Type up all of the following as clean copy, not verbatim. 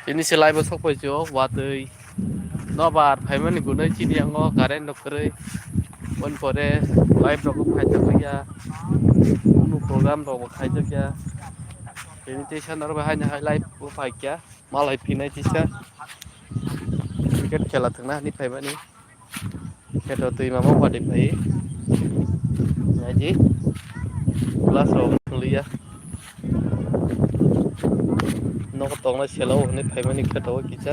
ini selai besok pejo watui nobar payment gunai cini ango karen dokere one pore live dok khai ya nu program dok khai ya ini station ar bahai na live bu phai kya malai pinai tisa cricket khela thangna ni phai bani keto tui mama padi phai ngaji class ro liya nó có tông nó xe lâu nên phải mình khét đâu kỹ chứ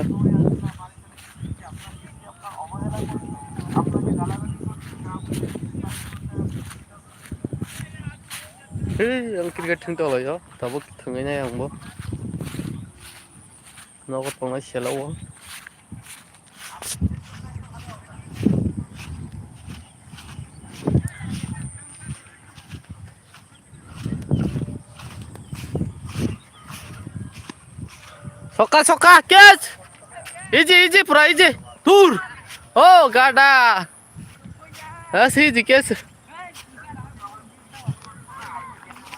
anh kia thằng tao lấy đó tao bắt thằng ấy này không bố nó có tông nó xe lâu soka kes easy pura easy tur oh gada easy kes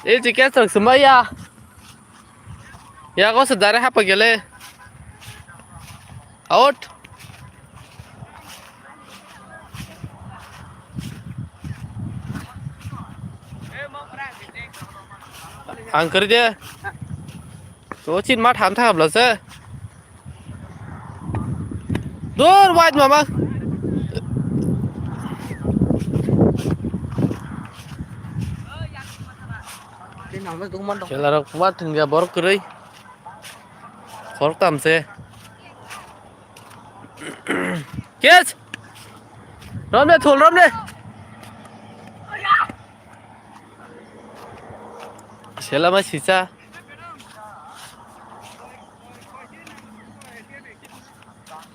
easy kes tak semaya ya kau sedara apa gele out angker dia số chín mắt hàm thảm là sao đôi white mà là đâu quá thằng nhà bor cười khó tầm xe kiss rôm đi thul rôm đi xe là mấy xí xa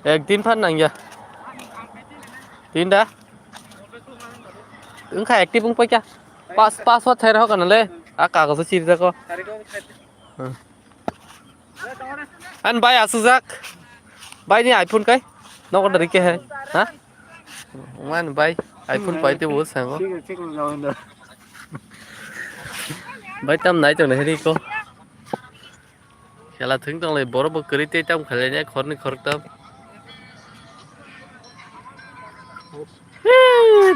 एक तीन fun नहीं क्या तीन डा ứng khai active cũng phải क्या password thay đó còn lên cả có số chi ra co anh bay à suzak bay đi iPhone cái nó có được cái hay hả không anh bay iPhone bay tiêu bút sáng có bay tâm nãy chẳng này đi cô là thứng trong này bỏ nó bực cười tê trong khởi lên nhé khó tâm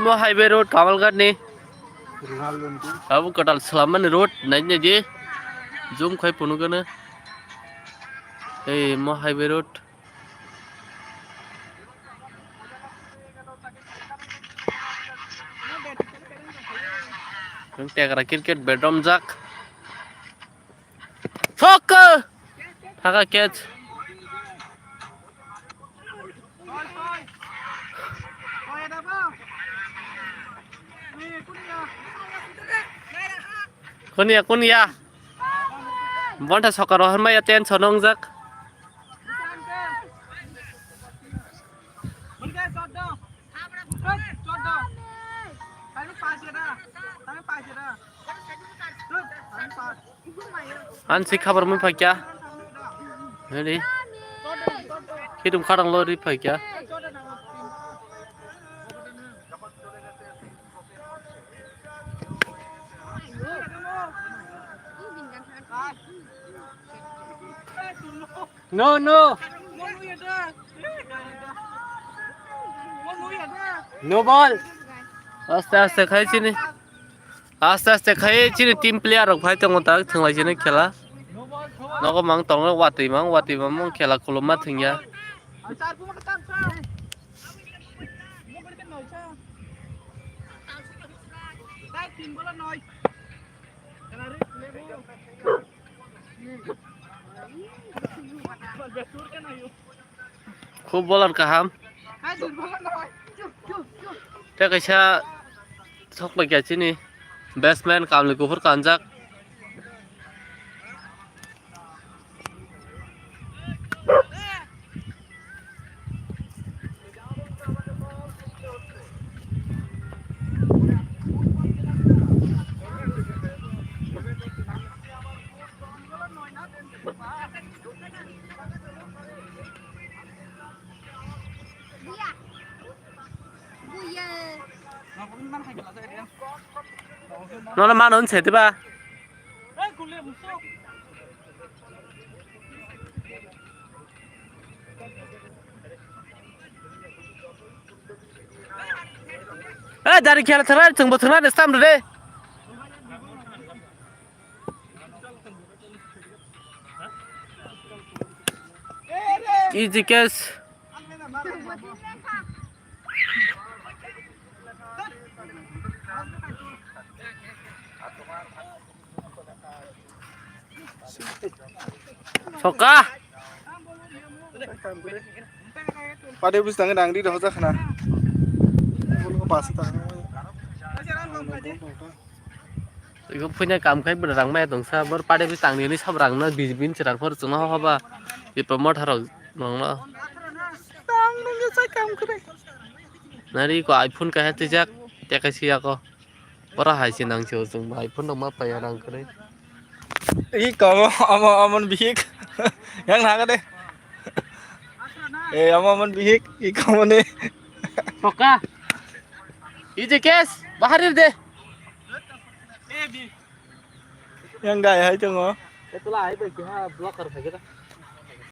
mau highway road kamal kan nih kamu kotal Selaman road naiknya je zoom khai punu kan mau highway road yang tiak cricket bedroom jack soccer thaka catch Kunia bonta soccer rohan mai aten sonong jak an sih kabar mun phai kya đi khi tum khadang lo đi phai kya no ball aste khai sini aste khai sini team player rok phai tong ta thunglai sini khela nó có mang tong nó wati mang khela koloma thingya खूब bowler का हम thế cái cha sóc bạch cái chứ ni batsman काम ले कुफर कांजाक nó là mang ơn sẽ thế ba dari kian terang tunggu terang deh sam deh easy case Soka pada bus tangan dang di dah tak kena boleh pas tangan iku punya kam kai berang mai dong sa ber pade bi tang ni sabrang na bin cerang for chung ha ba i promote harok nong na tang nang saya kam kere nari ko iphone ka hati jak te ka sia ko para hai sin nang chu chung iphone dong ma pa ya nang kre ini kau aman bihik yang nak deh aman bihik ikau mana Soka easy case baharir deh yang gaya itu ngah itulah ai bai ki ha blocker phải kita